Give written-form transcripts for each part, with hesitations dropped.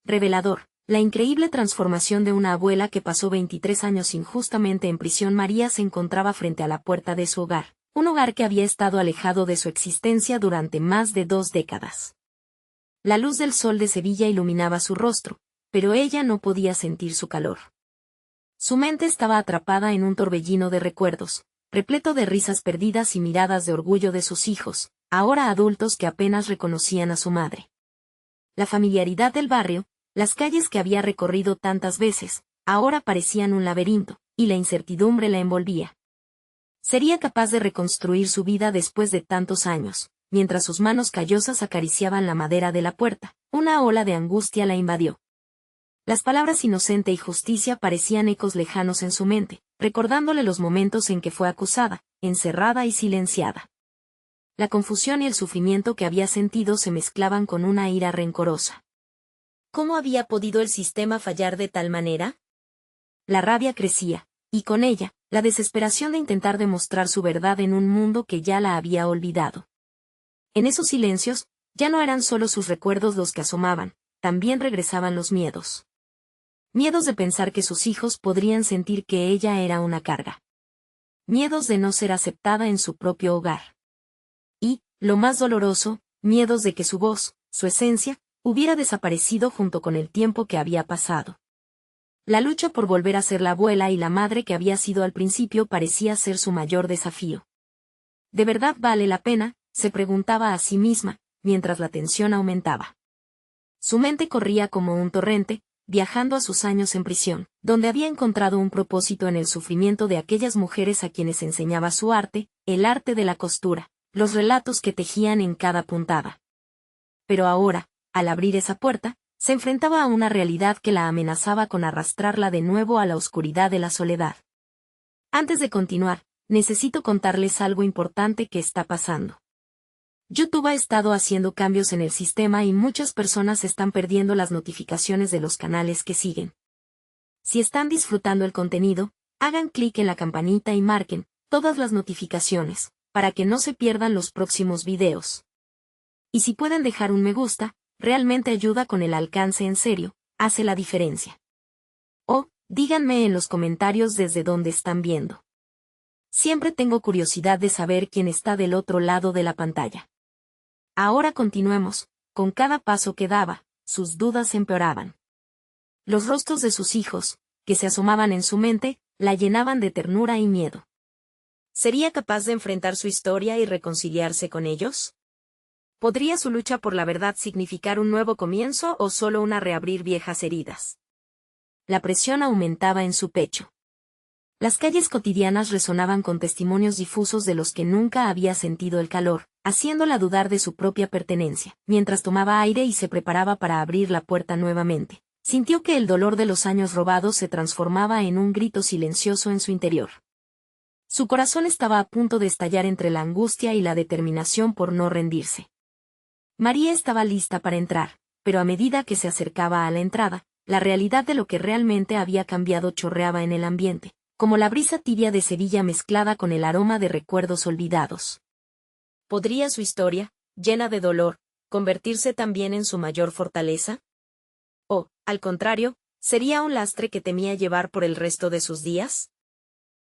Revelador, la increíble transformación de una abuela que pasó 23 años injustamente en prisión. María se encontraba frente a la puerta de su hogar, un hogar que había estado alejado de su existencia durante más de 2 décadas. La luz del sol de Sevilla iluminaba su rostro, pero ella no podía sentir su calor. Su mente estaba atrapada en un torbellino de recuerdos, repleto de risas perdidas y miradas de orgullo de sus hijos, ahora adultos que apenas reconocían a su madre. La familiaridad del barrio, las calles que había recorrido tantas veces, ahora parecían un laberinto, y la incertidumbre la envolvía. ¿Sería capaz de reconstruir su vida después de tantos años? Mientras sus manos callosas acariciaban la madera de la puerta, una ola de angustia la invadió. Las palabras inocente y justicia parecían ecos lejanos en su mente, recordándole los momentos en que fue acusada, encerrada y silenciada. La confusión y el sufrimiento que había sentido se mezclaban con una ira rencorosa. ¿Cómo había podido el sistema fallar de tal manera? La rabia crecía, y con ella, la desesperación de intentar demostrar su verdad en un mundo que ya la había olvidado. En esos silencios, ya no eran solo sus recuerdos los que asomaban, también regresaban los miedos. Miedos de pensar que sus hijos podrían sentir que ella era una carga. Miedos de no ser aceptada en su propio hogar. Y, lo más doloroso, miedos de que su voz, su esencia, hubiera desaparecido junto con el tiempo que había pasado. La lucha por volver a ser la abuela y la madre que había sido al principio parecía ser su mayor desafío. ¿De verdad vale la pena?, se preguntaba a sí misma, mientras la tensión aumentaba. Su mente corría como un torrente, viajando a sus años en prisión, donde había encontrado un propósito en el sufrimiento de aquellas mujeres a quienes enseñaba su arte, el arte de la costura, los relatos que tejían en cada puntada. Pero ahora, al abrir esa puerta, se enfrentaba a una realidad que la amenazaba con arrastrarla de nuevo a la oscuridad de la soledad. Antes de continuar, necesito contarles algo importante que está pasando. YouTube ha estado haciendo cambios en el sistema y muchas personas están perdiendo las notificaciones de los canales que siguen. Si están disfrutando el contenido, hagan clic en la campanita y marquen todas las notificaciones, para que no se pierdan los próximos videos. Y si pueden dejar un me gusta, realmente ayuda con el alcance. En serio, hace la diferencia. O, díganme en los comentarios desde dónde están viendo. Siempre tengo curiosidad de saber quién está del otro lado de la pantalla. Ahora continuemos. Con cada paso que daba, sus dudas empeoraban. Los rostros de sus hijos, que se asomaban en su mente, la llenaban de ternura y miedo. ¿Sería capaz de enfrentar su historia y reconciliarse con ellos? ¿Podría su lucha por la verdad significar un nuevo comienzo o solo una reabrir viejas heridas? La presión aumentaba en su pecho. Las calles cotidianas resonaban con testimonios difusos de los que nunca había sentido el calor, haciéndola dudar de su propia pertenencia. Mientras tomaba aire y se preparaba para abrir la puerta nuevamente, sintió que el dolor de los años robados se transformaba en un grito silencioso en su interior. Su corazón estaba a punto de estallar entre la angustia y la determinación por no rendirse. María estaba lista para entrar, pero a medida que se acercaba a la entrada, la realidad de lo que realmente había cambiado chorreaba en el ambiente, como la brisa tibia de Sevilla mezclada con el aroma de recuerdos olvidados. ¿Podría su historia, llena de dolor, convertirse también en su mayor fortaleza? ¿O, al contrario, sería un lastre que temía llevar por el resto de sus días?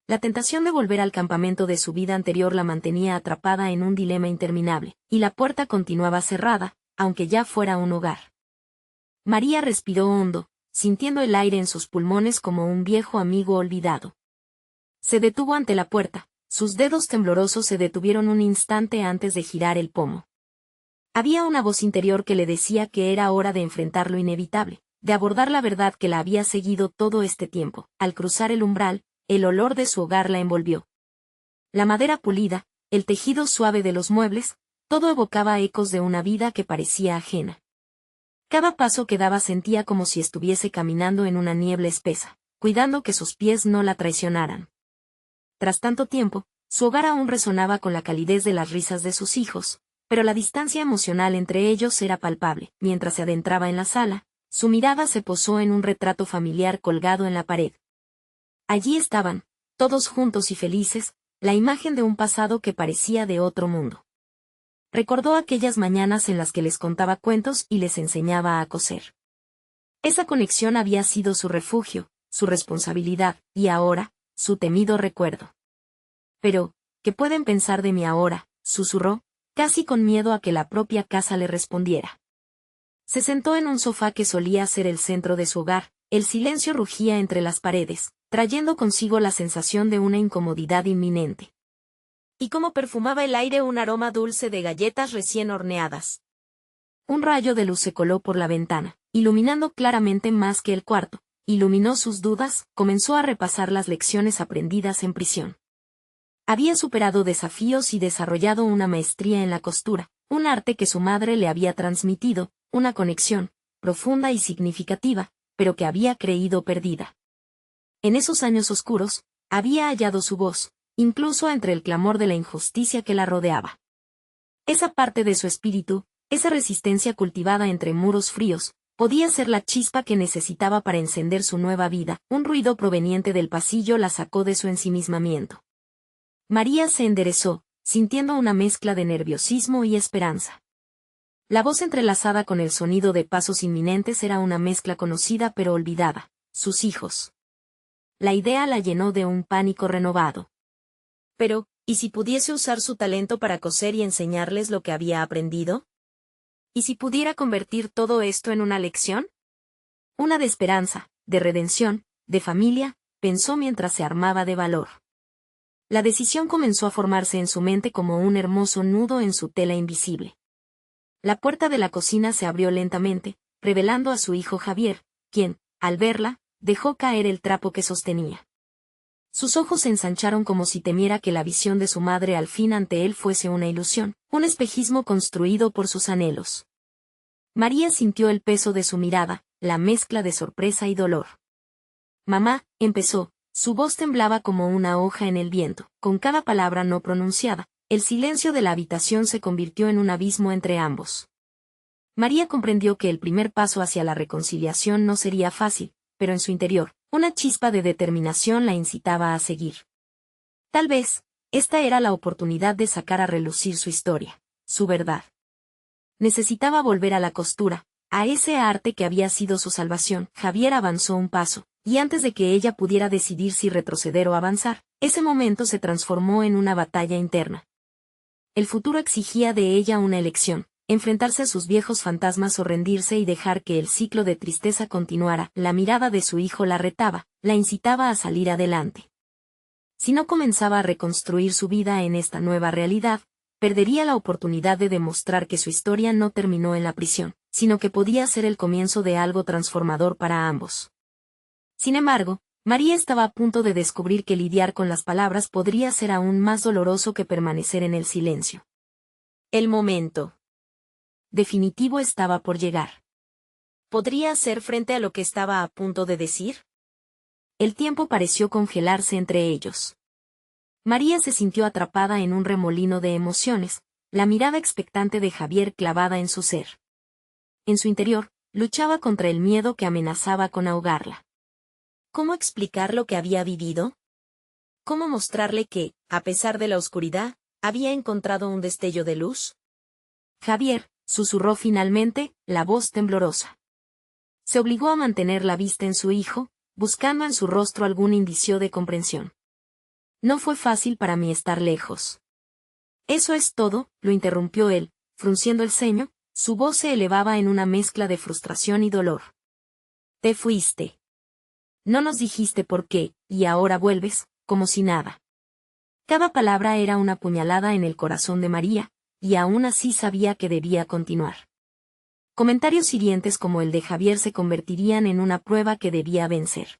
La tentación de volver al campamento de su vida anterior la mantenía atrapada en un dilema interminable, y la puerta continuaba cerrada, aunque ya fuera un hogar. María respiró hondo, sintiendo el aire en sus pulmones como un viejo amigo olvidado. Se detuvo ante la puerta, sus dedos temblorosos se detuvieron un instante antes de girar el pomo. Había una voz interior que le decía que era hora de enfrentar lo inevitable, de abordar la verdad que la había seguido todo este tiempo. Al cruzar el umbral, el olor de su hogar la envolvió. La madera pulida, el tejido suave de los muebles, todo evocaba ecos de una vida que parecía ajena. Cada paso que daba sentía como si estuviese caminando en una niebla espesa, cuidando que sus pies no la traicionaran. Tras tanto tiempo, su hogar aún resonaba con la calidez de las risas de sus hijos, pero la distancia emocional entre ellos era palpable. Mientras se adentraba en la sala, su mirada se posó en un retrato familiar colgado en la pared. Allí estaban, todos juntos y felices, la imagen de un pasado que parecía de otro mundo. Recordó aquellas mañanas en las que les contaba cuentos y les enseñaba a coser. Esa conexión había sido su refugio, su responsabilidad, y ahora, su temido recuerdo. Pero, ¿qué pueden pensar de mí ahora?, susurró, casi con miedo a que la propia casa le respondiera. Se sentó en un sofá que solía ser el centro de su hogar. El silencio rugía entre las paredes, trayendo consigo la sensación de una incomodidad inminente. Y cómo perfumaba el aire un aroma dulce de galletas recién horneadas. Un rayo de luz se coló por la ventana, iluminando claramente más que el cuarto. Iluminó sus dudas, comenzó a repasar las lecciones aprendidas en prisión. Había superado desafíos y desarrollado una maestría en la costura, un arte que su madre le había transmitido, una conexión, profunda y significativa, pero que había creído perdida. En esos años oscuros, había hallado su voz, incluso entre el clamor de la injusticia que la rodeaba. Esa parte de su espíritu, esa resistencia cultivada entre muros fríos, podía ser la chispa que necesitaba para encender su nueva vida. Un ruido proveniente del pasillo la sacó de su ensimismamiento. María se enderezó, sintiendo una mezcla de nerviosismo y esperanza. La voz entrelazada con el sonido de pasos inminentes era una mezcla conocida pero olvidada: sus hijos. La idea la llenó de un pánico renovado. Pero, ¿y si pudiese usar su talento para coser y enseñarles lo que había aprendido? ¿Y si pudiera convertir todo esto en una lección? Una de esperanza, de redención, de familia, pensó mientras se armaba de valor. La decisión comenzó a formarse en su mente como un hermoso nudo en su tela invisible. La puerta de la cocina se abrió lentamente, revelando a su hijo Javier, quien, al verla, dejó caer el trapo que sostenía. Sus ojos se ensancharon como si temiera que la visión de su madre al fin ante él fuese una ilusión, un espejismo construido por sus anhelos. María sintió el peso de su mirada, la mezcla de sorpresa y dolor. «Mamá», empezó, su voz temblaba como una hoja en el viento. Con cada palabra no pronunciada, el silencio de la habitación se convirtió en un abismo entre ambos. María comprendió que el primer paso hacia la reconciliación no sería fácil, pero en su interior, una chispa de determinación la incitaba a seguir. Tal vez, esta era la oportunidad de sacar a relucir su historia, su verdad. Necesitaba volver a la costura, a ese arte que había sido su salvación. Javier avanzó un paso, y antes de que ella pudiera decidir si retroceder o avanzar, ese momento se transformó en una batalla interna. El futuro exigía de ella una elección: enfrentarse a sus viejos fantasmas o rendirse y dejar que el ciclo de tristeza continuara. La mirada de su hijo la retaba, la incitaba a salir adelante. Si no comenzaba a reconstruir su vida en esta nueva realidad, perdería la oportunidad de demostrar que su historia no terminó en la prisión, sino que podía ser el comienzo de algo transformador para ambos. Sin embargo, María estaba a punto de descubrir que lidiar con las palabras podría ser aún más doloroso que permanecer en el silencio. El momento definitivo estaba por llegar. ¿Podría hacer frente a lo que estaba a punto de decir? El tiempo pareció congelarse entre ellos. María se sintió atrapada en un remolino de emociones, la mirada expectante de Javier clavada en su ser. En su interior, luchaba contra el miedo que amenazaba con ahogarla. ¿Cómo explicar lo que había vivido? ¿Cómo mostrarle que, a pesar de la oscuridad, había encontrado un destello de luz? Javier, susurró finalmente, la voz temblorosa. Se obligó a mantener la vista en su hijo, buscando en su rostro algún indicio de comprensión. No fue fácil para mí estar lejos. Eso es todo, lo interrumpió él, frunciendo el ceño, su voz se elevaba en una mezcla de frustración y dolor. Te fuiste. No nos dijiste por qué, y ahora vuelves, como si nada. Cada palabra era una puñalada en el corazón de María, y aún así sabía que debía continuar. Comentarios hirientes como el de Javier se convertirían en una prueba que debía vencer.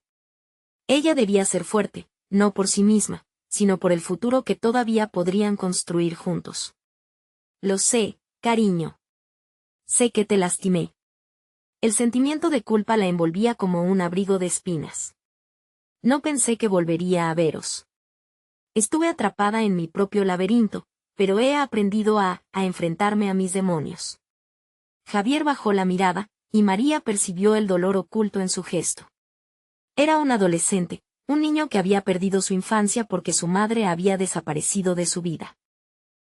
Ella debía ser fuerte, no por sí misma, sino por el futuro que todavía podrían construir juntos. Lo sé, cariño. Sé que te lastimé. El sentimiento de culpa la envolvía como un abrigo de espinas. No pensé que volvería a veros. Estuve atrapada en mi propio laberinto, pero he aprendido a enfrentarme a mis demonios. Javier bajó la mirada, y María percibió el dolor oculto en su gesto. Era un adolescente, un niño que había perdido su infancia porque su madre había desaparecido de su vida.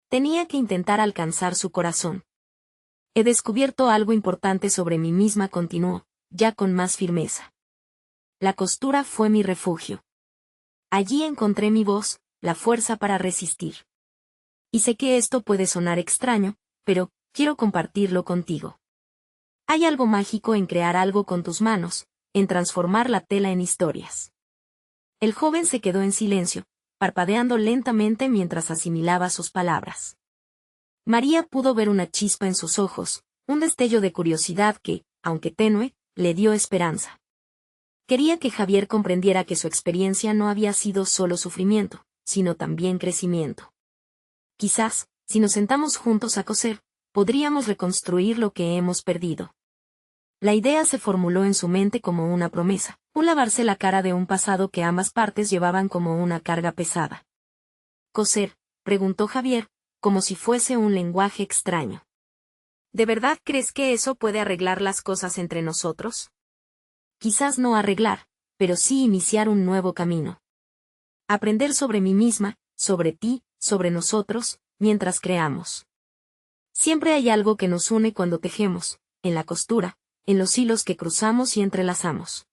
Tenía que intentar alcanzar su corazón. He descubierto algo importante sobre mí misma, continuó, ya con más firmeza. La costura fue mi refugio. Allí encontré mi voz, la fuerza para resistir. Y sé que esto puede sonar extraño, pero quiero compartirlo contigo. Hay algo mágico en crear algo con tus manos, en transformar la tela en historias. El joven se quedó en silencio, parpadeando lentamente mientras asimilaba sus palabras. María pudo ver una chispa en sus ojos, un destello de curiosidad que, aunque tenue, le dio esperanza. Quería que Javier comprendiera que su experiencia no había sido solo sufrimiento, sino también crecimiento. Quizás, si nos sentamos juntos a coser, podríamos reconstruir lo que hemos perdido. La idea se formuló en su mente como una promesa, un lavarse la cara de un pasado que ambas partes llevaban como una carga pesada. ¿Coser?, preguntó Javier, como si fuese un lenguaje extraño. ¿De verdad crees que eso puede arreglar las cosas entre nosotros? Quizás no arreglar, pero sí iniciar un nuevo camino. Aprender sobre mí misma, sobre ti, sobre nosotros, mientras creamos. Siempre hay algo que nos une cuando tejemos, en la costura, en los hilos que cruzamos y entrelazamos.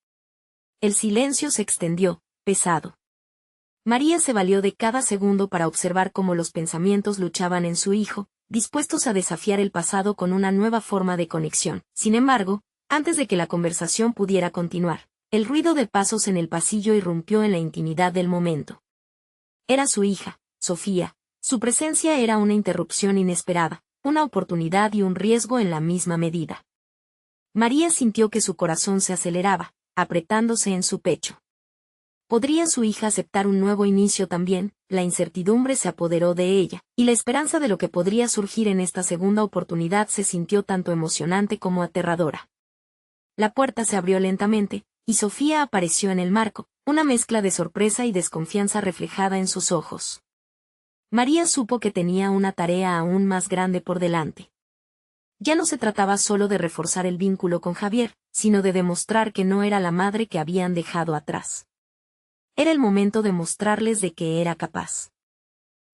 El silencio se extendió, pesado. María se valió de cada segundo para observar cómo los pensamientos luchaban en su hijo, dispuestos a desafiar el pasado con una nueva forma de conexión. Sin embargo, antes de que la conversación pudiera continuar, el ruido de pasos en el pasillo irrumpió en la intimidad del momento. Era su hija, Sofía. Su presencia era una interrupción inesperada, una oportunidad y un riesgo en la misma medida. María sintió que su corazón se aceleraba, apretándose en su pecho. ¿Podría su hija aceptar un nuevo inicio también? La incertidumbre se apoderó de ella, y la esperanza de lo que podría surgir en esta segunda oportunidad se sintió tanto emocionante como aterradora. La puerta se abrió lentamente, y Sofía apareció en el marco, una mezcla de sorpresa y desconfianza reflejada en sus ojos. María supo que tenía una tarea aún más grande por delante. Ya no se trataba solo de reforzar el vínculo con Javier, sino de demostrar que no era la madre que habían dejado atrás. Era el momento de mostrarles de que era capaz.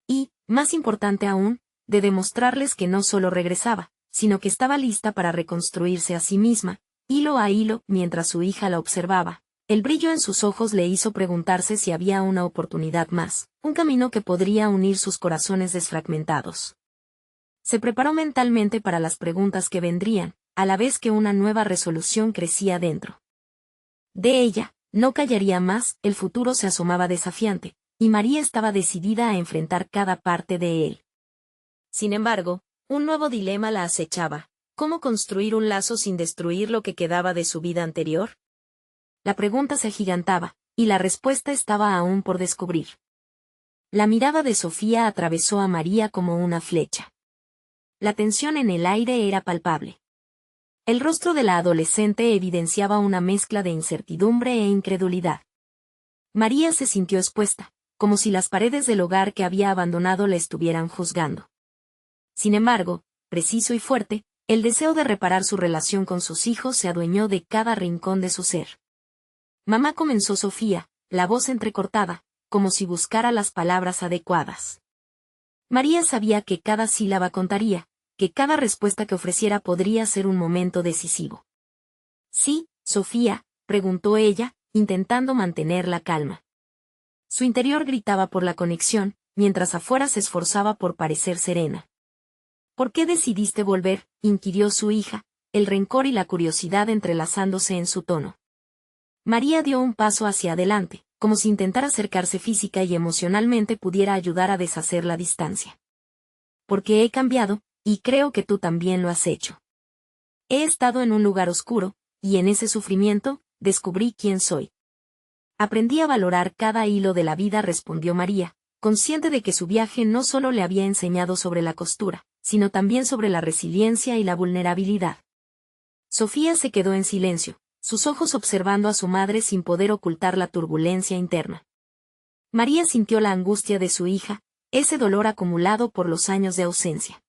Y, más importante aún, de demostrarles que no solo regresaba, sino que estaba lista para reconstruirse a sí misma, hilo a hilo, mientras su hija la observaba. El brillo en sus ojos le hizo preguntarse si había una oportunidad más, un camino que podría unir sus corazones desfragmentados. Se preparó mentalmente para las preguntas que vendrían, a la vez que una nueva resolución crecía dentro de ella. No callaría más, el futuro se asomaba desafiante, y María estaba decidida a enfrentar cada parte de él. Sin embargo, un nuevo dilema la acechaba: ¿cómo construir un lazo sin destruir lo que quedaba de su vida anterior? La pregunta se agigantaba, y la respuesta estaba aún por descubrir. La mirada de Sofía atravesó a María como una flecha. La tensión en el aire era palpable. El rostro de la adolescente evidenciaba una mezcla de incertidumbre e incredulidad. María se sintió expuesta, como si las paredes del hogar que había abandonado la estuvieran juzgando. Sin embargo, preciso y fuerte, el deseo de reparar su relación con sus hijos se adueñó de cada rincón de su ser. Mamá, comenzó Sofía, la voz entrecortada, como si buscara las palabras adecuadas. María sabía que cada sílaba contaría, que cada respuesta que ofreciera podría ser un momento decisivo. ¿Sí, Sofía?, preguntó ella, intentando mantener la calma. Su interior gritaba por la conexión, mientras afuera se esforzaba por parecer serena. ¿Por qué decidiste volver?, inquirió su hija, el rencor y la curiosidad entrelazándose en su tono. María dio un paso hacia adelante, como si intentar acercarse física y emocionalmente pudiera ayudar a deshacer la distancia. Porque he cambiado, y creo que tú también lo has hecho. He estado en un lugar oscuro, y en ese sufrimiento, descubrí quién soy. Aprendí a valorar cada hilo de la vida, respondió María, consciente de que su viaje no solo le había enseñado sobre la costura, sino también sobre la resiliencia y la vulnerabilidad. Sofía se quedó en silencio, sus ojos observando a su madre sin poder ocultar la turbulencia interna. María sintió la angustia de su hija, ese dolor acumulado por los años de ausencia.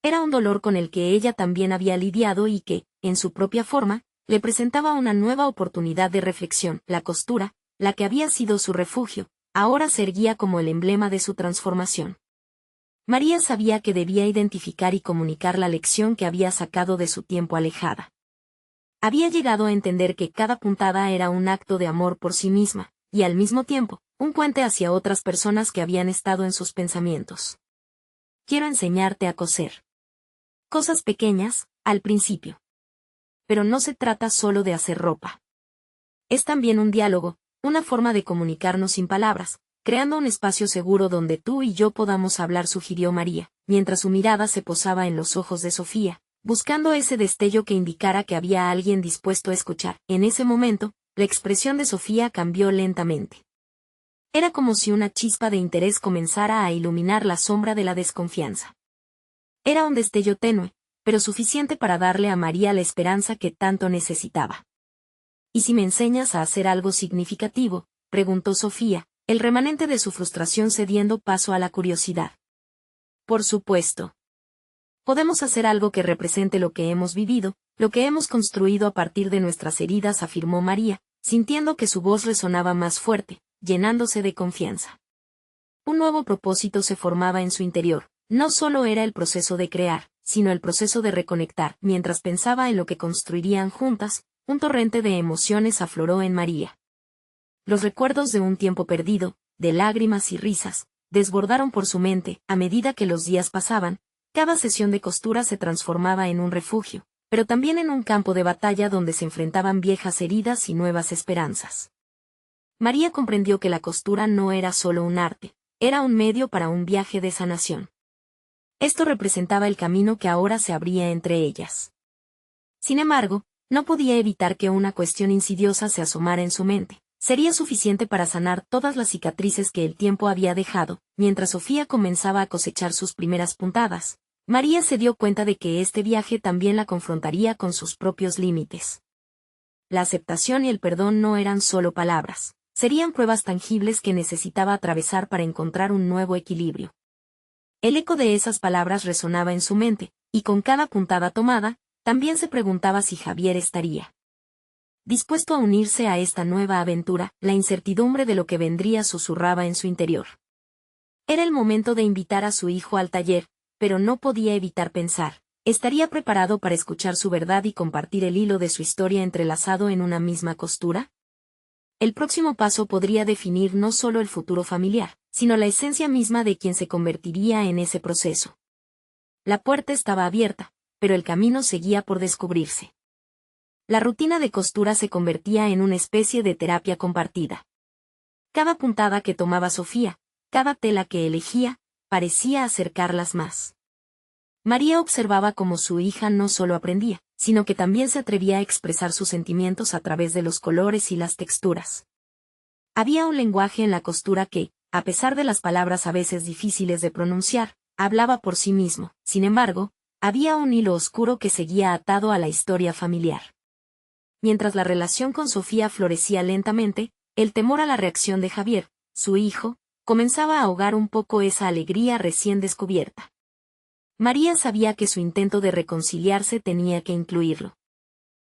Era un dolor con el que ella también había lidiado y que, en su propia forma, le presentaba una nueva oportunidad de reflexión. La costura, la que había sido su refugio, ahora se erguía como el emblema de su transformación. María sabía que debía identificar y comunicar la lección que había sacado de su tiempo alejada. Había llegado a entender que cada puntada era un acto de amor por sí misma, y al mismo tiempo, un puente hacia otras personas que habían estado en sus pensamientos. Quiero enseñarte a coser. Cosas pequeñas, al principio. Pero no se trata solo de hacer ropa. Es también un diálogo, una forma de comunicarnos sin palabras, creando un espacio seguro donde tú y yo podamos hablar, sugirió María, mientras su mirada se posaba en los ojos de Sofía, buscando ese destello que indicara que había alguien dispuesto a escuchar. En ese momento, la expresión de Sofía cambió lentamente. Era como si una chispa de interés comenzara a iluminar la sombra de la desconfianza. Era un destello tenue, pero suficiente para darle a María la esperanza que tanto necesitaba. ¿Y si me enseñas a hacer algo significativo?, preguntó Sofía, el remanente de su frustración cediendo paso a la curiosidad. Por supuesto. Podemos hacer algo que represente lo que hemos vivido, lo que hemos construido a partir de nuestras heridas, afirmó María, sintiendo que su voz resonaba más fuerte, llenándose de confianza. Un nuevo propósito se formaba en su interior. No solo era el proceso de crear, sino el proceso de reconectar. Mientras pensaba en lo que construirían juntas, un torrente de emociones afloró en María. Los recuerdos de un tiempo perdido, de lágrimas y risas, desbordaron por su mente. A medida que los días pasaban, cada sesión de costura se transformaba en un refugio, pero también en un campo de batalla donde se enfrentaban viejas heridas y nuevas esperanzas. María comprendió que la costura no era solo un arte, era un medio para un viaje de sanación. Esto representaba el camino que ahora se abría entre ellas. Sin embargo, no podía evitar que una cuestión insidiosa se asomara en su mente. Sería suficiente para sanar todas las cicatrices que el tiempo había dejado. Mientras Sofía comenzaba a cosechar sus primeras puntadas, María se dio cuenta de que este viaje también la confrontaría con sus propios límites. La aceptación y el perdón no eran solo palabras, serían pruebas tangibles que necesitaba atravesar para encontrar un nuevo equilibrio. El eco de esas palabras resonaba en su mente, y con cada puntada tomada, también se preguntaba si Javier estaría dispuesto a unirse a esta nueva aventura. La incertidumbre de lo que vendría susurraba en su interior. Era el momento de invitar a su hijo al taller, pero no podía evitar pensar, ¿estaría preparado para escuchar su verdad y compartir el hilo de su historia entrelazado en una misma costura? El próximo paso podría definir no solo el futuro familiar, sino la esencia misma de quien se convertiría en ese proceso. La puerta estaba abierta, pero el camino seguía por descubrirse. La rutina de costura se convertía en una especie de terapia compartida. Cada puntada que tomaba Sofía, cada tela que elegía, parecía acercarlas más. María observaba cómo su hija no solo aprendía, sino que también se atrevía a expresar sus sentimientos a través de los colores y las texturas. Había un lenguaje en la costura que, a pesar de las palabras a veces difíciles de pronunciar, hablaba por sí mismo. Sin embargo, había un hilo oscuro que seguía atado a la historia familiar. Mientras la relación con Sofía florecía lentamente, el temor a la reacción de Javier, su hijo, comenzaba a ahogar un poco esa alegría recién descubierta. María sabía que su intento de reconciliarse tenía que incluirlo.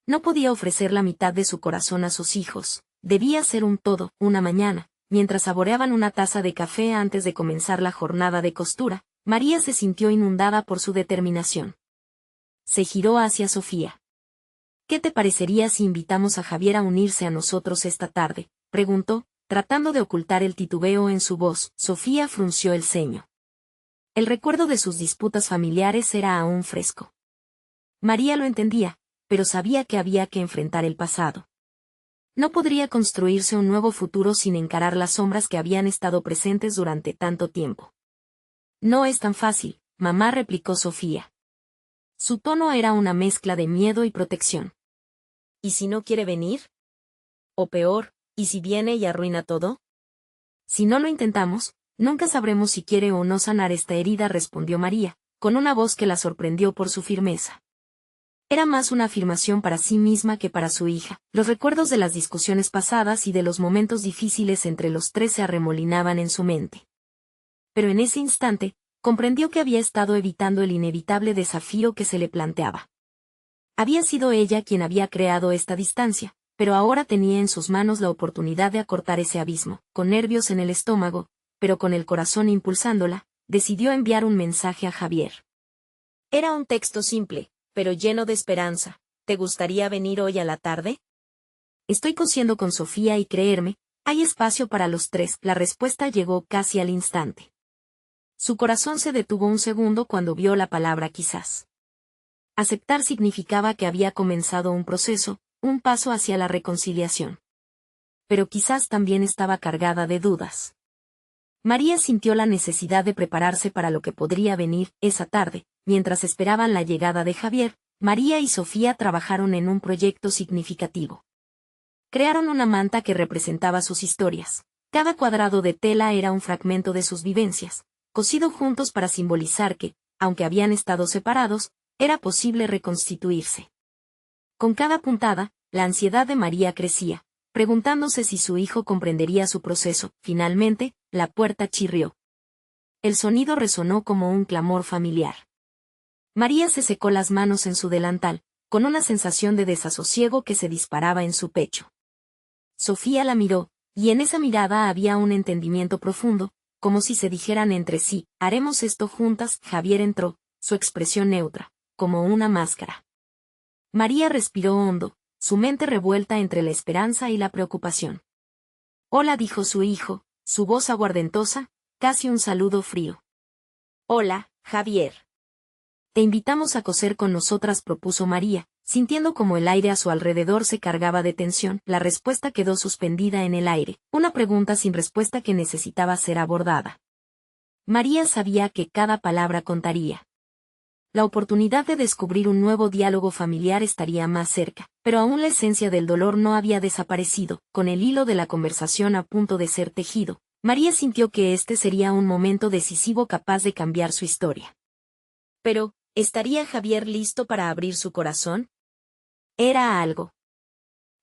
No podía ofrecer la mitad de su corazón a sus hijos, debía ser un todo. Una mañana, mientras saboreaban una taza de café antes de comenzar la jornada de costura, María se sintió inundada por su determinación. Se giró hacia Sofía. ¿Qué te parecería si invitamos a Javier a unirse a nosotros esta tarde?, preguntó, tratando de ocultar el titubeo en su voz. Sofía frunció el ceño. El recuerdo de sus disputas familiares era aún fresco. María lo entendía, pero sabía que había que enfrentar el pasado. No podría construirse un nuevo futuro sin encarar las sombras que habían estado presentes durante tanto tiempo. No es tan fácil, mamá, replicó Sofía. Su tono era una mezcla de miedo y protección. ¿Y si no quiere venir? O peor, ¿y si viene y arruina todo? Si no lo intentamos, nunca sabremos si quiere o no sanar esta herida, respondió María, con una voz que la sorprendió por su firmeza. Era más una afirmación para sí misma que para su hija. Los recuerdos de las discusiones pasadas y de los momentos difíciles entre los tres se arremolinaban en su mente. Pero en ese instante, comprendió que había estado evitando el inevitable desafío que se le planteaba. Había sido ella quien había creado esta distancia, pero ahora tenía en sus manos la oportunidad de acortar ese abismo. Con nervios en el estómago, pero con el corazón impulsándola, decidió enviar un mensaje a Javier. Era un texto simple, pero lleno de esperanza. ¿te gustaría venir hoy a la tarde? Estoy cosiendo con Sofía y créerme, hay espacio para los tres. La respuesta llegó casi al instante. Su corazón se detuvo un segundo cuando vio la palabra quizás. Aceptar significaba que había comenzado un proceso, un paso hacia la reconciliación. Pero quizás también estaba cargada de dudas. María sintió la necesidad de prepararse para lo que podría venir esa tarde. Mientras esperaban la llegada de Javier, María y Sofía trabajaron en un proyecto significativo. Crearon una manta que representaba sus historias. Cada cuadrado de tela era un fragmento de sus vivencias, cosido juntos para simbolizar que, aunque habían estado separados, era posible reconstituirse. Con cada puntada, la ansiedad de María crecía, preguntándose si su hijo comprendería su proceso. Finalmente, la puerta chirrió. El sonido resonó como un clamor familiar. María se secó las manos en su delantal, con una sensación de desasosiego que se disparaba en su pecho. Sofía la miró, y en esa mirada había un entendimiento profundo, como si se dijeran entre sí, haremos esto juntas. Javier entró, su expresión neutra, como una máscara. María respiró hondo, su mente revuelta entre la esperanza y la preocupación. Hola, dijo su hijo, su voz aguardentosa, casi un saludo frío. Hola, Javier. Te invitamos a coser con nosotras, propuso María, sintiendo como el aire a su alrededor se cargaba de tensión. La respuesta quedó suspendida en el aire, una pregunta sin respuesta que necesitaba ser abordada. María sabía que cada palabra contaría. La oportunidad de descubrir un nuevo diálogo familiar estaría más cerca, pero aún la esencia del dolor no había desaparecido. Con el hilo de la conversación a punto de ser tejido, María sintió que este sería un momento decisivo capaz de cambiar su historia. Pero, ¿estaría Javier listo para abrir su corazón? Era algo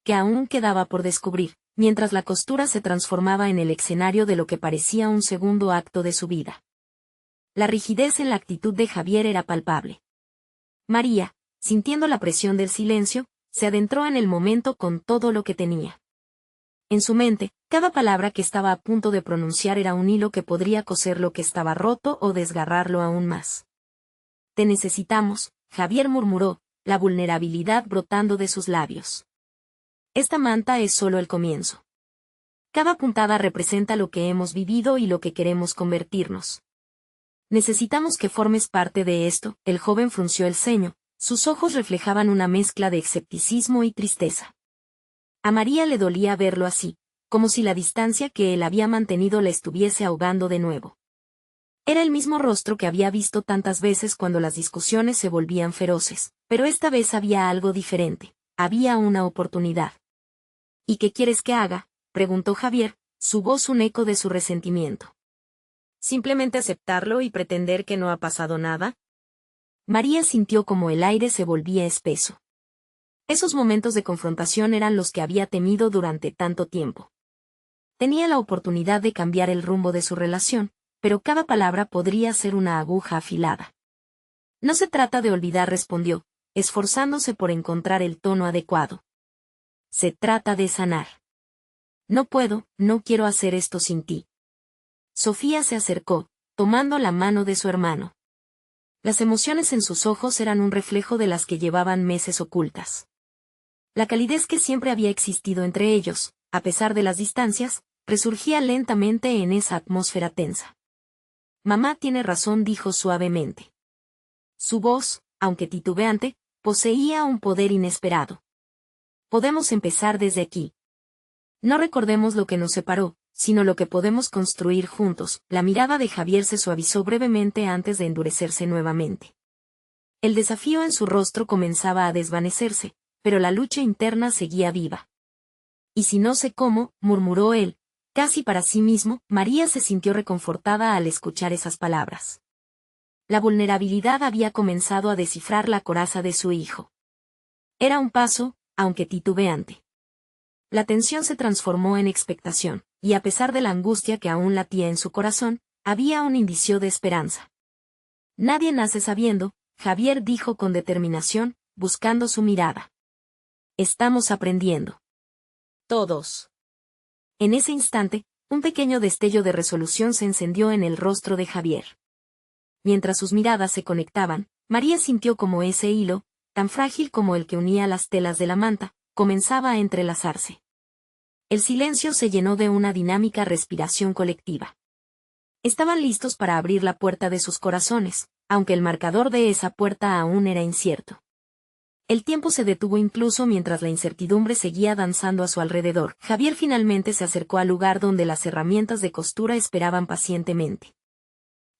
que aún quedaba por descubrir, mientras la costura se transformaba en el escenario de lo que parecía un segundo acto de su vida. La rigidez en la actitud de Javier era palpable. María, sintiendo la presión del silencio, se adentró en el momento con todo lo que tenía. En su mente, cada palabra que estaba a punto de pronunciar era un hilo que podría coser lo que estaba roto o desgarrarlo aún más. Te necesitamos, Javier murmuró, la vulnerabilidad brotando de sus labios. Esta manta es solo el comienzo. Cada puntada representa lo que hemos vivido y lo que queremos convertirnos. Necesitamos que formes parte de esto. El joven frunció el ceño, sus ojos reflejaban una mezcla de escepticismo y tristeza. A María le dolía verlo así, como si la distancia que él había mantenido la estuviese ahogando de nuevo. Era el mismo rostro que había visto tantas veces cuando las discusiones se volvían feroces, pero esta vez había algo diferente, había una oportunidad. ¿Y qué quieres que haga?, preguntó Javier, su voz un eco de su resentimiento. ¿Simplemente aceptarlo y pretender que no ha pasado nada? María sintió como el aire se volvía espeso. Esos momentos de confrontación eran los que había temido durante tanto tiempo. Tenía la oportunidad de cambiar el rumbo de su relación, pero cada palabra podría ser una aguja afilada. No se trata de olvidar, respondió, esforzándose por encontrar el tono adecuado. Se trata de sanar. No puedo, no quiero hacer esto sin ti. Sofía se acercó, tomando la mano de su hermano. Las emociones en sus ojos eran un reflejo de las que llevaban meses ocultas. La calidez que siempre había existido entre ellos, a pesar de las distancias, resurgía lentamente en esa atmósfera tensa. Mamá tiene razón, dijo suavemente. Su voz, aunque titubeante, poseía un poder inesperado. Podemos empezar desde aquí. No recordemos lo que nos separó, sino lo que podemos construir juntos. La mirada de Javier se suavizó brevemente antes de endurecerse nuevamente. El desafío en su rostro comenzaba a desvanecerse, pero la lucha interna seguía viva. Y si no sé cómo, murmuró él, casi para sí mismo. María se sintió reconfortada al escuchar esas palabras. La vulnerabilidad había comenzado a descifrar la coraza de su hijo. Era un paso, aunque titubeante. La tensión se transformó en expectación, y a pesar de la angustia que aún latía en su corazón, había un indicio de esperanza. Nadie nace sabiendo, Javier dijo con determinación, buscando su mirada. Estamos aprendiendo. Todos. En ese instante, un pequeño destello de resolución se encendió en el rostro de Javier. Mientras sus miradas se conectaban, María sintió como ese hilo, tan frágil como el que unía las telas de la manta, comenzaba a entrelazarse. El silencio se llenó de una dinámica respiración colectiva. Estaban listos para abrir la puerta de sus corazones, aunque el marcador de esa puerta aún era incierto. El tiempo se detuvo incluso mientras la incertidumbre seguía danzando a su alrededor. Javier finalmente se acercó al lugar donde las herramientas de costura esperaban pacientemente.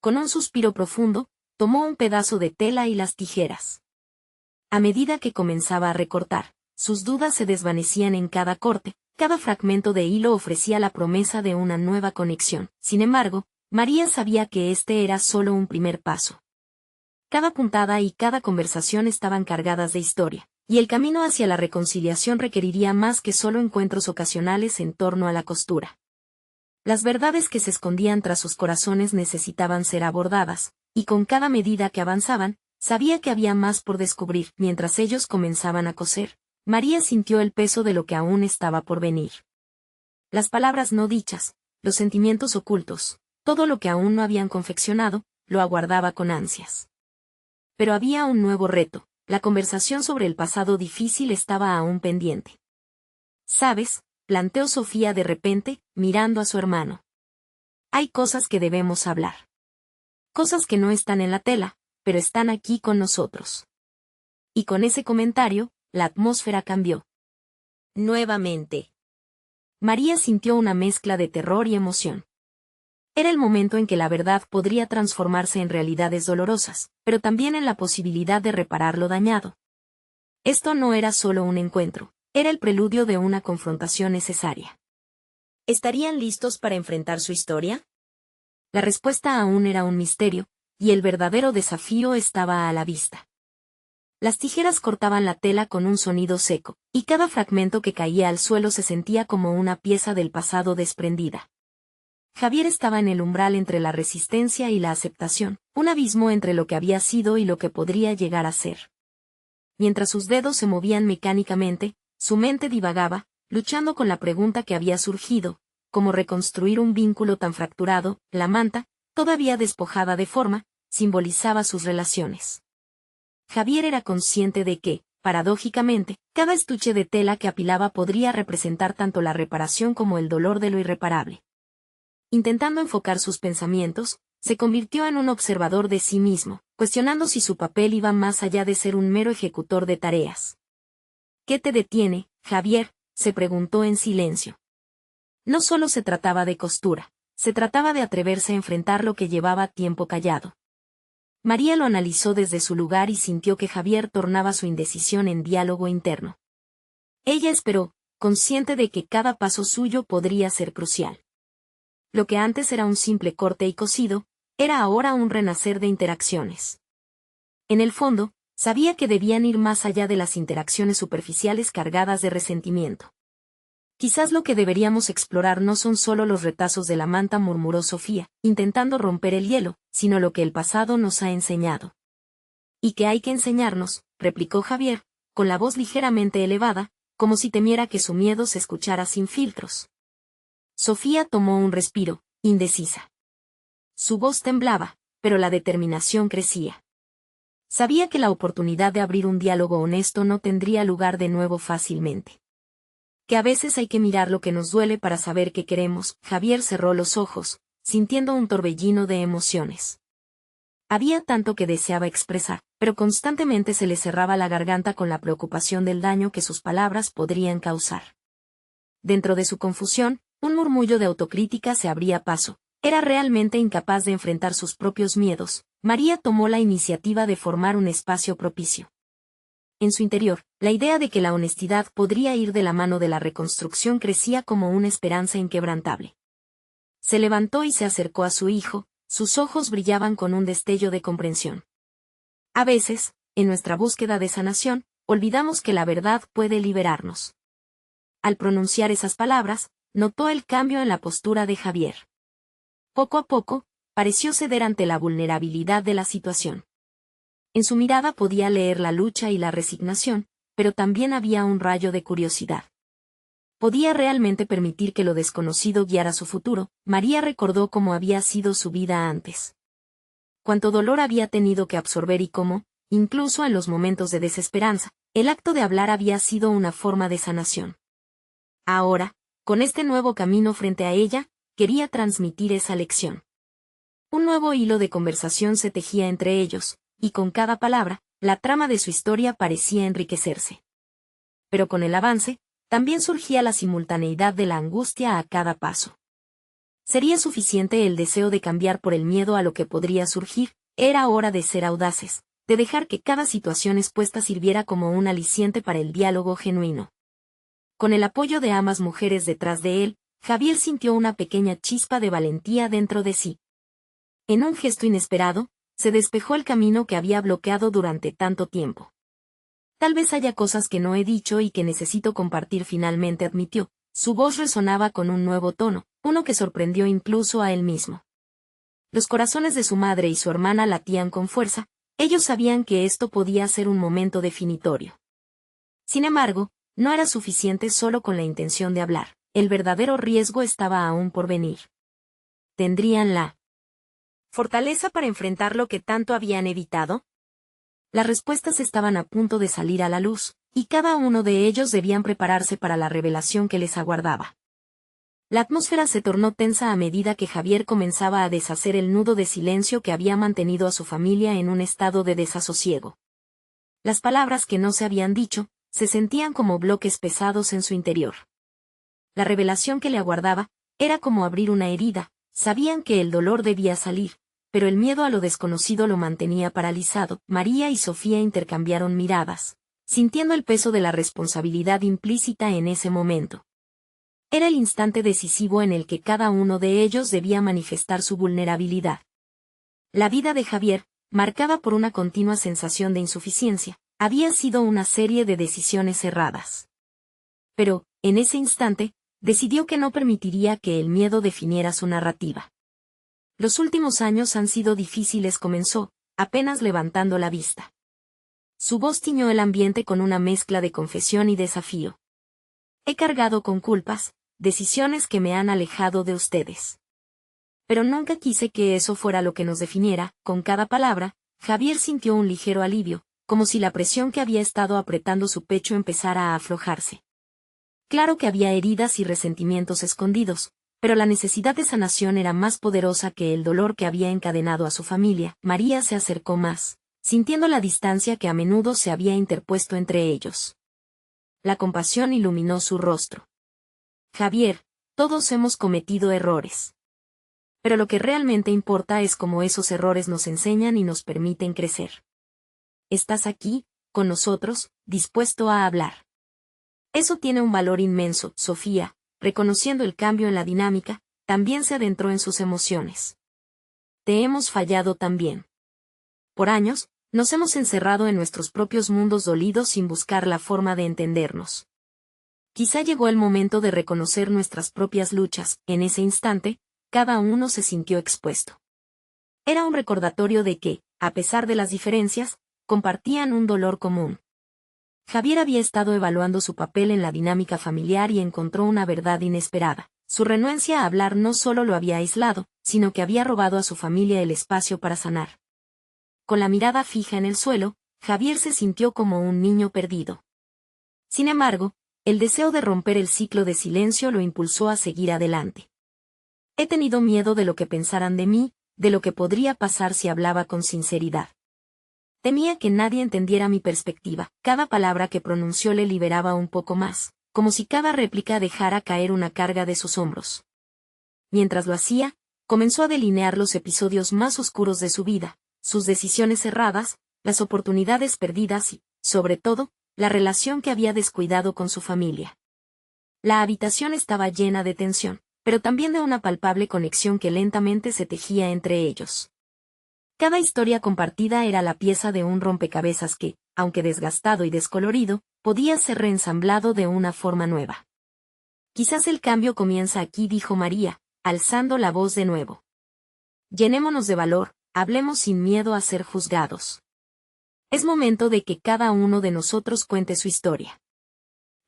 Con un suspiro profundo, tomó un pedazo de tela y las tijeras. A medida que comenzaba a recortar, sus dudas se desvanecían en cada corte, cada fragmento de hilo ofrecía la promesa de una nueva conexión. Sin embargo, María sabía que este era solo un primer paso. Cada puntada y cada conversación estaban cargadas de historia, y el camino hacia la reconciliación requeriría más que solo encuentros ocasionales en torno a la costura. Las verdades que se escondían tras sus corazones necesitaban ser abordadas, y con cada medida que avanzaban, sabía que había más por descubrir. Mientras ellos comenzaban a coser, María sintió el peso de lo que aún estaba por venir. Las palabras no dichas, los sentimientos ocultos, todo lo que aún no habían confeccionado, lo aguardaba con ansias. Pero había un nuevo reto, la conversación sobre el pasado difícil estaba aún pendiente. ¿Sabes?, planteó Sofía de repente, mirando a su hermano. Hay cosas que debemos hablar. Cosas que no están en la tela, pero están aquí con nosotros. Y con ese comentario, la atmósfera cambió. Nuevamente. María sintió una mezcla de terror y emoción. Era el momento en que la verdad podría transformarse en realidades dolorosas, pero también en la posibilidad de reparar lo dañado. Esto no era solo un encuentro, era el preludio de una confrontación necesaria. ¿Estarían listos para enfrentar su historia? La respuesta aún era un misterio, y el verdadero desafío estaba a la vista. Las tijeras cortaban la tela con un sonido seco, y cada fragmento que caía al suelo se sentía como una pieza del pasado desprendida. Javier estaba en el umbral entre la resistencia y la aceptación, un abismo entre lo que había sido y lo que podría llegar a ser. Mientras sus dedos se movían mecánicamente, su mente divagaba, luchando con la pregunta que había surgido, cómo reconstruir un vínculo tan fracturado. La manta, todavía despojada de forma, simbolizaba sus relaciones. Javier era consciente de que, paradójicamente, cada estuche de tela que apilaba podría representar tanto la reparación como el dolor de lo irreparable. Intentando enfocar sus pensamientos, se convirtió en un observador de sí mismo, cuestionando si su papel iba más allá de ser un mero ejecutor de tareas. ¿Qué te detiene, Javier?, se preguntó en silencio. No solo se trataba de costura, se trataba de atreverse a enfrentar lo que llevaba tiempo callado. María lo analizó desde su lugar y sintió que Javier tornaba su indecisión en diálogo interno. Ella esperó, consciente de que cada paso suyo podría ser crucial. Lo que antes era un simple corte y cosido, era ahora un renacer de interacciones. En el fondo, sabía que debían ir más allá de las interacciones superficiales cargadas de resentimiento. Quizás lo que deberíamos explorar no son solo los retazos de la manta, murmuró Sofía, intentando romper el hielo, sino lo que el pasado nos ha enseñado. ¿Y qué hay que enseñarnos?, replicó Javier, con la voz ligeramente elevada, como si temiera que su miedo se escuchara sin filtros. Sofía tomó un respiro, indecisa. Su voz temblaba, pero la determinación crecía. Sabía que la oportunidad de abrir un diálogo honesto no tendría lugar de nuevo fácilmente. Que a veces hay que mirar lo que nos duele para saber qué queremos. Javier cerró los ojos, sintiendo un torbellino de emociones. Había tanto que deseaba expresar, pero constantemente se le cerraba la garganta con la preocupación del daño que sus palabras podrían causar. Dentro de su confusión, un murmullo de autocrítica se abría paso. Era realmente incapaz de enfrentar sus propios miedos. María tomó la iniciativa de formar un espacio propicio. En su interior, la idea de que la honestidad podría ir de la mano de la reconstrucción crecía como una esperanza inquebrantable. Se levantó y se acercó a su hijo, sus ojos brillaban con un destello de comprensión. A veces, en nuestra búsqueda de sanación, olvidamos que la verdad puede liberarnos. Al pronunciar esas palabras, notó el cambio en la postura de Javier. Poco a poco, pareció ceder ante la vulnerabilidad de la situación. En su mirada podía leer la lucha y la resignación, pero también había un rayo de curiosidad. ¿Podía realmente permitir que lo desconocido guiara su futuro? María recordó cómo había sido su vida antes. Cuánto dolor había tenido que absorber y cómo, Incluso en los momentos de desesperanza, el acto de hablar había sido una forma de sanación. Ahora, con este nuevo camino frente a ella, quería transmitir esa lección. Un nuevo hilo de conversación se tejía entre ellos, y con cada palabra, la trama de su historia parecía enriquecerse. Pero con el avance, también surgía la simultaneidad de la angustia a cada paso. ¿Sería suficiente el deseo de cambiar por el miedo a lo que podría surgir? Era hora de ser audaces, de dejar que cada situación expuesta sirviera como un aliciente para el diálogo genuino. Con el apoyo de ambas mujeres detrás de él, Javier sintió una pequeña chispa de valentía dentro de sí. En un gesto inesperado, se despejó el camino que había bloqueado durante tanto tiempo. Tal vez haya cosas que no he dicho y que necesito compartir, finalmente admitió. Su voz resonaba con un nuevo tono, uno que sorprendió incluso a él mismo. Los corazones de su madre y su hermana latían con fuerza, ellos sabían que esto podía ser un momento definitorio. Sin embargo, no era suficiente solo con la intención de hablar, el verdadero riesgo estaba aún por venir. ¿Tendrían la fortaleza para enfrentar lo que tanto habían evitado? Las respuestas estaban a punto de salir a la luz, y cada uno de ellos debían prepararse para la revelación que les aguardaba. La atmósfera se tornó tensa a medida que Javier comenzaba a deshacer el nudo de silencio que había mantenido a su familia en un estado de desasosiego. Las palabras que no se habían dicho, se sentían como bloques pesados en su interior. La revelación que le aguardaba, era como abrir una herida, sabían que el dolor debía salir, pero el miedo a lo desconocido lo mantenía paralizado. María y Sofía intercambiaron miradas, sintiendo el peso de la responsabilidad implícita en ese momento. Era el instante decisivo en el que cada uno de ellos debía manifestar su vulnerabilidad. La vida de Javier, marcada por una continua sensación de insuficiencia, había sido una serie de decisiones erradas. Pero, en ese instante, decidió que no permitiría que el miedo definiera su narrativa. Los últimos años han sido difíciles, comenzó, apenas levantando la vista. Su voz tiñó el ambiente con una mezcla de confesión y desafío. He cargado con culpas, decisiones que me han alejado de ustedes. Pero nunca quise que eso fuera lo que nos definiera. Con cada palabra, Javier sintió un ligero alivio, como si la presión que había estado apretando su pecho empezara a aflojarse. Claro que había heridas y resentimientos escondidos, pero la necesidad de sanación era más poderosa que el dolor que había encadenado a su familia. María se acercó más, sintiendo la distancia que a menudo se había interpuesto entre ellos. La compasión iluminó su rostro. Javier, todos hemos cometido errores. Pero lo que realmente importa es cómo esos errores nos enseñan y nos permiten crecer. Estás aquí, con nosotros, dispuesto a hablar. Eso tiene un valor inmenso. Sofía, reconociendo el cambio en la dinámica, también se adentró en sus emociones. Te hemos fallado también. Por años, nos hemos encerrado en nuestros propios mundos dolidos sin buscar la forma de entendernos. Quizá llegó el momento de reconocer nuestras propias luchas. En ese instante, cada uno se sintió expuesto. Era un recordatorio de que, a pesar de las diferencias, compartían un dolor común. Javier había estado evaluando su papel en la dinámica familiar y encontró una verdad inesperada. Su renuencia a hablar no solo lo había aislado, sino que había robado a su familia el espacio para sanar. Con la mirada fija en el suelo, Javier se sintió como un niño perdido. Sin embargo, el deseo de romper el ciclo de silencio lo impulsó a seguir adelante. He tenido miedo de lo que pensaran de mí, de lo que podría pasar si hablaba con sinceridad. Temía que nadie entendiera mi perspectiva. Cada palabra que pronunció le liberaba un poco más, como si cada réplica dejara caer una carga de sus hombros. Mientras lo hacía, comenzó a delinear los episodios más oscuros de su vida, sus decisiones erradas, las oportunidades perdidas y, sobre todo, la relación que había descuidado con su familia. La habitación estaba llena de tensión, pero también de una palpable conexión que lentamente se tejía entre ellos. Cada historia compartida era la pieza de un rompecabezas que, aunque desgastado y descolorido, podía ser reensamblado de una forma nueva. Quizás el cambio comienza aquí, dijo María, alzando la voz de nuevo. Llenémonos de valor, hablemos sin miedo a ser juzgados. Es momento de que cada uno de nosotros cuente su historia.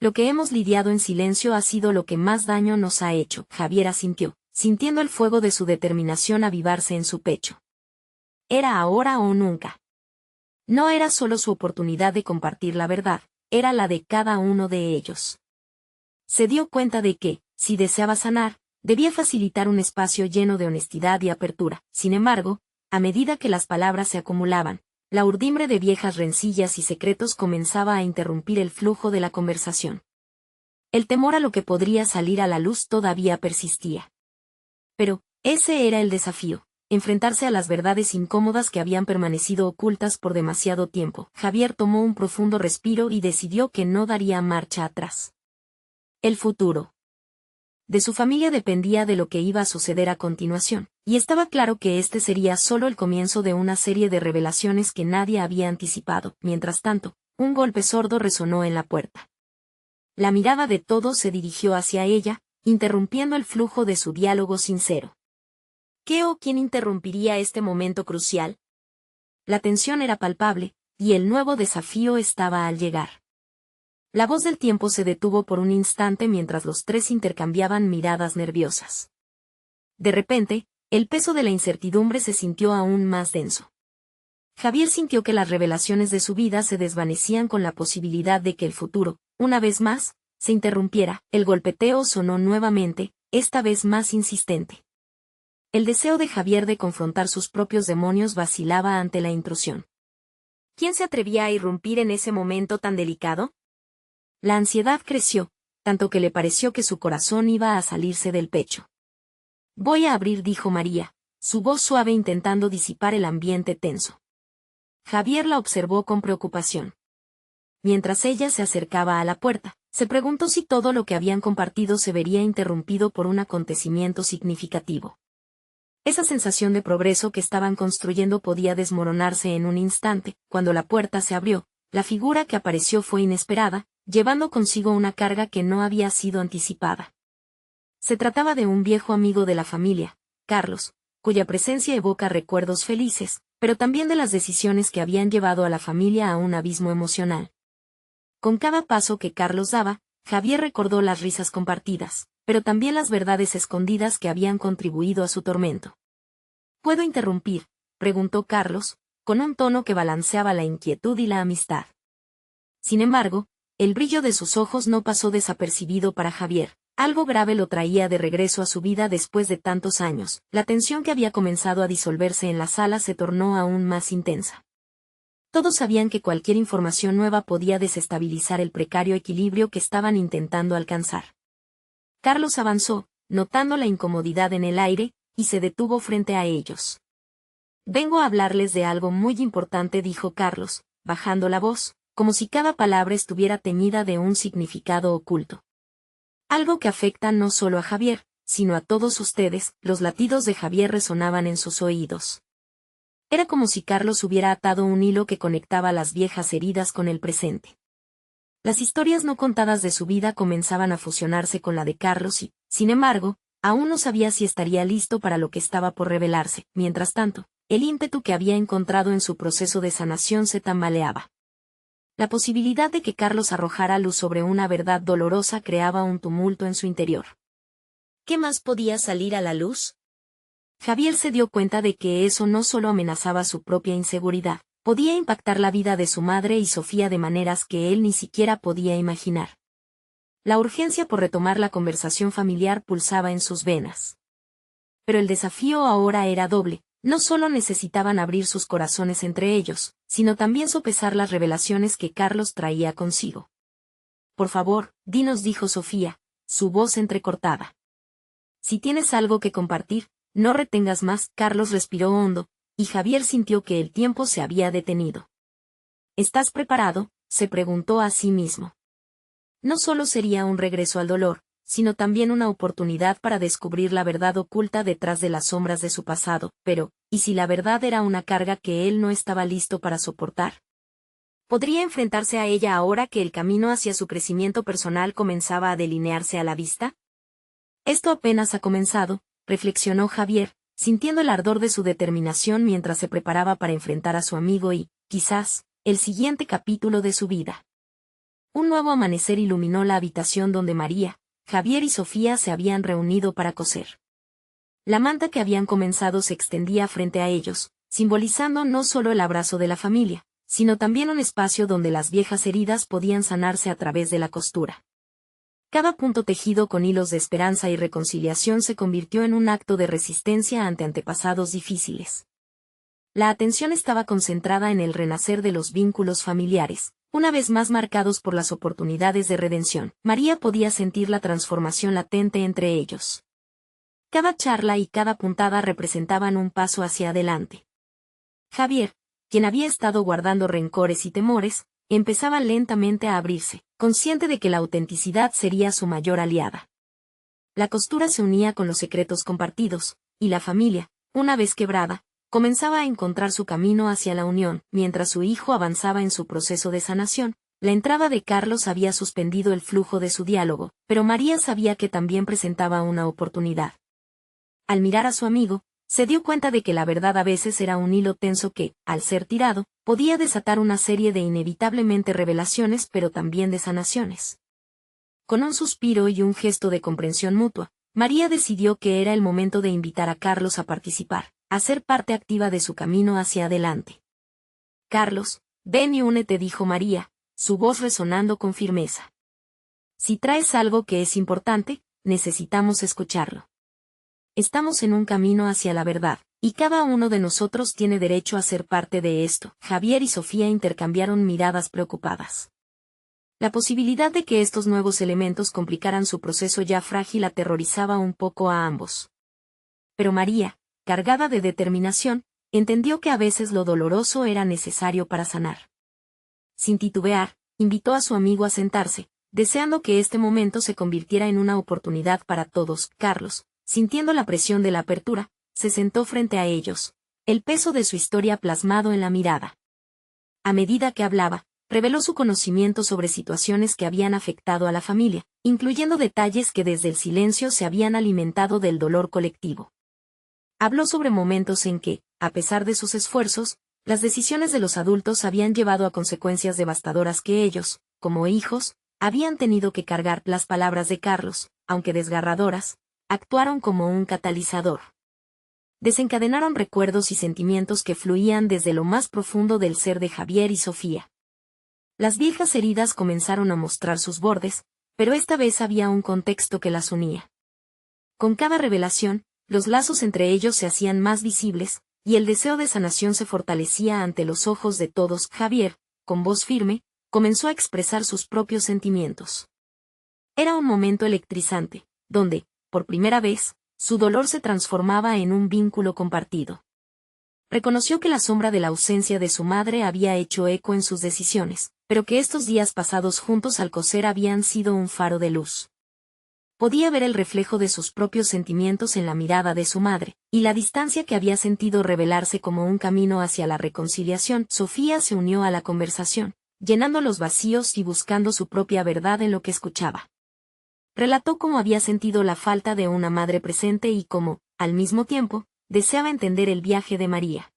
Lo que hemos lidiado en silencio ha sido lo que más daño nos ha hecho. Javier asintió, sintiendo el fuego de su determinación avivarse en su pecho. Era ahora o nunca. No era solo su oportunidad de compartir la verdad, era la de cada uno de ellos. Se dio cuenta de que, si deseaba sanar, debía facilitar un espacio lleno de honestidad y apertura. Sin embargo, a medida que las palabras se acumulaban, la urdimbre de viejas rencillas y secretos comenzaba a interrumpir el flujo de la conversación. El temor a lo que podría salir a la luz todavía persistía. Pero, ese era el desafío, enfrentarse a las verdades incómodas que habían permanecido ocultas por demasiado tiempo. Javier tomó un profundo respiro y decidió que no daría marcha atrás. El futuro de su familia dependía de lo que iba a suceder a continuación, y estaba claro que este sería solo el comienzo de una serie de revelaciones que nadie había anticipado. Mientras tanto, un golpe sordo resonó en la puerta. La mirada de todos se dirigió hacia ella, interrumpiendo el flujo de su diálogo sincero. ¿Qué o quién interrumpiría este momento crucial? La tensión era palpable, y el nuevo desafío estaba al llegar. La voz del tiempo se detuvo por un instante mientras los tres intercambiaban miradas nerviosas. De repente, el peso de la incertidumbre se sintió aún más denso. Javier sintió que las revelaciones de su vida se desvanecían con la posibilidad de que el futuro, una vez más, se interrumpiera. El golpeteo sonó nuevamente, esta vez más insistente. El deseo de Javier de confrontar sus propios demonios vacilaba ante la intrusión. ¿Quién se atrevía a irrumpir en ese momento tan delicado? La ansiedad creció, tanto que le pareció que su corazón iba a salirse del pecho. Voy a abrir, dijo María, su voz suave intentando disipar el ambiente tenso. Javier la observó con preocupación. Mientras ella se acercaba a la puerta, se preguntó si todo lo que habían compartido se vería interrumpido por un acontecimiento significativo. Esa sensación de progreso que estaban construyendo podía desmoronarse en un instante. Cuando la puerta se abrió, la figura que apareció fue inesperada, llevando consigo una carga que no había sido anticipada. Se trataba de un viejo amigo de la familia, Carlos, cuya presencia evoca recuerdos felices, pero también de las decisiones que habían llevado a la familia a un abismo emocional. Con cada paso que Carlos daba, Javier recordó las risas compartidas, pero también las verdades escondidas que habían contribuido a su tormento. ¿Puedo interrumpir?, preguntó Carlos, con un tono que balanceaba la inquietud y la amistad. Sin embargo, el brillo de sus ojos no pasó desapercibido para Javier. Algo grave lo traía de regreso a su vida después de tantos años. La tensión que había comenzado a disolverse en la sala se tornó aún más intensa. Todos sabían que cualquier información nueva podía desestabilizar el precario equilibrio que estaban intentando alcanzar. Carlos avanzó, notando la incomodidad en el aire, y se detuvo frente a ellos. Vengo a hablarles de algo muy importante, dijo Carlos, bajando la voz, como si cada palabra estuviera teñida de un significado oculto. Algo que afecta no solo a Javier, sino a todos ustedes. Los latidos de Javier resonaban en sus oídos. Era como si Carlos hubiera atado un hilo que conectaba las viejas heridas con el presente. Las historias no contadas de su vida comenzaban a fusionarse con la de Carlos y, sin embargo, aún no sabía si estaría listo para lo que estaba por revelarse. Mientras tanto, el ímpetu que había encontrado en su proceso de sanación se tambaleaba. La posibilidad de que Carlos arrojara luz sobre una verdad dolorosa creaba un tumulto en su interior. ¿Qué más podía salir a la luz? Javier se dio cuenta de que eso no solo amenazaba su propia inseguridad, podía impactar la vida de su madre y Sofía de maneras que él ni siquiera podía imaginar. La urgencia por retomar la conversación familiar pulsaba en sus venas. Pero el desafío ahora era doble. No solo necesitaban abrir sus corazones entre ellos, sino también sopesar las revelaciones que Carlos traía consigo. Por favor, dinos, dijo Sofía, su voz entrecortada. Si tienes algo que compartir, no retengas más. Carlos respiró hondo, y Javier sintió que el tiempo se había detenido. ¿Estás preparado?, se preguntó a sí mismo. No solo sería un regreso al dolor, sino también una oportunidad para descubrir la verdad oculta detrás de las sombras de su pasado. Pero, ¿y si la verdad era una carga que él no estaba listo para soportar? ¿Podría enfrentarse a ella ahora que el camino hacia su crecimiento personal comenzaba a delinearse a la vista? Esto apenas ha comenzado, reflexionó Javier, sintiendo el ardor de su determinación mientras se preparaba para enfrentar a su amigo y, quizás, el siguiente capítulo de su vida. Un nuevo amanecer iluminó la habitación donde María, Javier y Sofía se habían reunido para coser. La manta que habían comenzado se extendía frente a ellos, simbolizando no solo el abrazo de la familia, sino también un espacio donde las viejas heridas podían sanarse a través de la costura. Cada punto tejido con hilos de esperanza y reconciliación se convirtió en un acto de resistencia ante antepasados difíciles. La atención estaba concentrada en el renacer de los vínculos familiares, una vez más marcados por las oportunidades de redención. María podía sentir la transformación latente entre ellos. Cada charla y cada puntada representaban un paso hacia adelante. Javier, quien había estado guardando rencores y temores, empezaba lentamente a abrirse, consciente de que la autenticidad sería su mayor aliada. La costura se unía con los secretos compartidos, y la familia, una vez quebrada, comenzaba a encontrar su camino hacia la unión. Mientras su hijo avanzaba en su proceso de sanación, la entrada de Carlos había suspendido el flujo de su diálogo, pero María sabía que también presentaba una oportunidad. Al mirar a su amigo, se dio cuenta de que la verdad a veces era un hilo tenso que, al ser tirado, podía desatar una serie de inevitablemente revelaciones pero también de sanaciones. Con un suspiro y un gesto de comprensión mutua, María decidió que era el momento de invitar a Carlos a participar, a ser parte activa de su camino hacia adelante. «Carlos, ven y únete», dijo María, su voz resonando con firmeza. «Si traes algo que es importante, necesitamos escucharlo. Estamos en un camino hacia la verdad, y cada uno de nosotros tiene derecho a ser parte de esto». Javier y Sofía intercambiaron miradas preocupadas. La posibilidad de que estos nuevos elementos complicaran su proceso ya frágil aterrorizaba un poco a ambos. Pero María, cargada de determinación, entendió que a veces lo doloroso era necesario para sanar. Sin titubear, invitó a su amigo a sentarse, deseando que este momento se convirtiera en una oportunidad para todos. Carlos, sintiendo la presión de la apertura, se sentó frente a ellos, el peso de su historia plasmado en la mirada. A medida que hablaba, reveló su conocimiento sobre situaciones que habían afectado a la familia, incluyendo detalles que desde el silencio se habían alimentado del dolor colectivo. Habló sobre momentos en que, a pesar de sus esfuerzos, las decisiones de los adultos habían llevado a consecuencias devastadoras que ellos, como hijos, habían tenido que cargar. Las palabras de Carlos, aunque desgarradoras, actuaron como un catalizador. Desencadenaron recuerdos y sentimientos que fluían desde lo más profundo del ser de Javier y Sofía. Las viejas heridas comenzaron a mostrar sus bordes, pero esta vez había un contexto que las unía. Con cada revelación, los lazos entre ellos se hacían más visibles, y el deseo de sanación se fortalecía ante los ojos de todos. Javier, con voz firme, comenzó a expresar sus propios sentimientos. Era un momento electrizante, donde, por primera vez, su dolor se transformaba en un vínculo compartido. Reconoció que la sombra de la ausencia de su madre había hecho eco en sus decisiones, pero que estos días pasados juntos al coser habían sido un faro de luz. Podía ver el reflejo de sus propios sentimientos en la mirada de su madre, y la distancia que había sentido revelarse como un camino hacia la reconciliación. Sofía se unió a la conversación, llenando los vacíos y buscando su propia verdad en lo que escuchaba. Relató cómo había sentido la falta de una madre presente y cómo, al mismo tiempo, deseaba entender el viaje de María.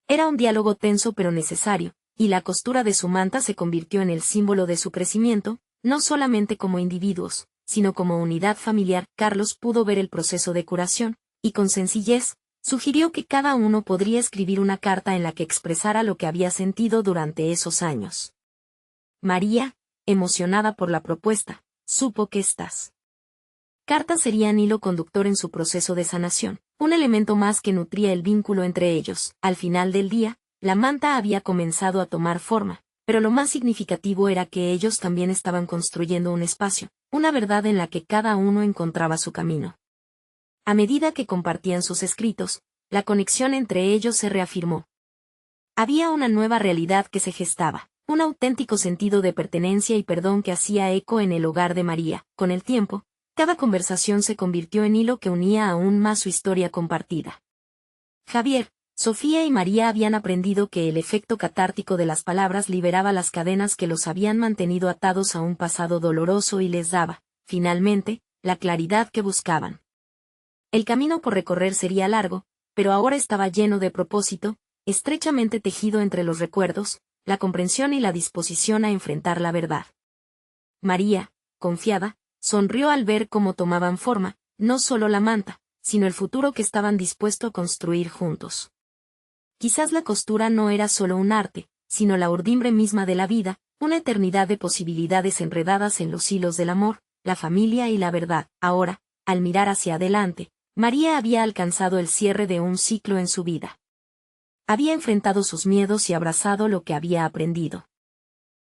Era un diálogo tenso pero necesario, y la costura de su manta se convirtió en el símbolo de su crecimiento, no solamente como individuos, sino como unidad familiar. Carlos pudo ver el proceso de curación, y con sencillez, sugirió que cada uno podría escribir una carta en la que expresara lo que había sentido durante esos años. María, emocionada por la propuesta, supo que estas cartas serían hilo conductor en su proceso de sanación, un elemento más que nutría el vínculo entre ellos. Al final del día, la manta había comenzado a tomar forma, pero lo más significativo era que ellos también estaban construyendo un espacio, una verdad en la que cada uno encontraba su camino. A medida que compartían sus escritos, la conexión entre ellos se reafirmó. Había una nueva realidad que se gestaba, un auténtico sentido de pertenencia y perdón que hacía eco en el hogar de María. Con el tiempo, cada conversación se convirtió en hilo que unía aún más su historia compartida. Javier, Sofía y María habían aprendido que el efecto catártico de las palabras liberaba las cadenas que los habían mantenido atados a un pasado doloroso y les daba, finalmente, la claridad que buscaban. El camino por recorrer sería largo, pero ahora estaba lleno de propósito, estrechamente tejido entre los recuerdos, la comprensión y la disposición a enfrentar la verdad. María, confiada, sonrió al ver cómo tomaban forma, no solo la manta, sino el futuro que estaban dispuestos a construir juntos. Quizás la costura no era solo un arte, sino la urdimbre misma de la vida, una eternidad de posibilidades enredadas en los hilos del amor, la familia y la verdad. Ahora, al mirar hacia adelante, María había alcanzado el cierre de un ciclo en su vida. Había enfrentado sus miedos y abrazado lo que había aprendido.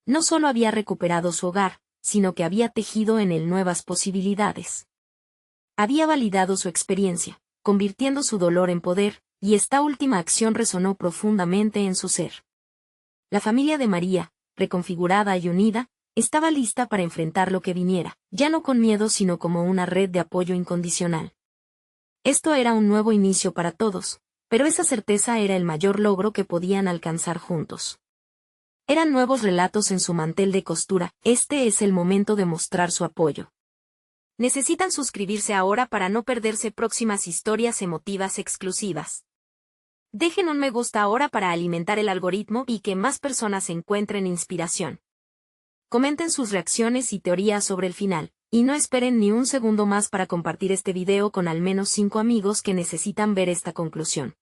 No solo había recuperado su hogar, sino que había tejido en él nuevas posibilidades. Había validado su experiencia, convirtiendo su dolor en poder, y esta última acción resonó profundamente en su ser. La familia de María, reconfigurada y unida, estaba lista para enfrentar lo que viniera, ya no con miedo sino como una red de apoyo incondicional. Esto era un nuevo inicio para todos, pero esa certeza era el mayor logro que podían alcanzar juntos. Eran nuevos relatos en su mantel de costura, este es el momento de mostrar su apoyo. Necesitan suscribirse ahora para no perderse próximas historias emotivas exclusivas. Dejen un me gusta ahora para alimentar el algoritmo y que más personas encuentren inspiración. Comenten sus reacciones y teorías sobre el final, y no esperen ni un segundo más para compartir este video con al menos 5 amigos que necesitan ver esta conclusión.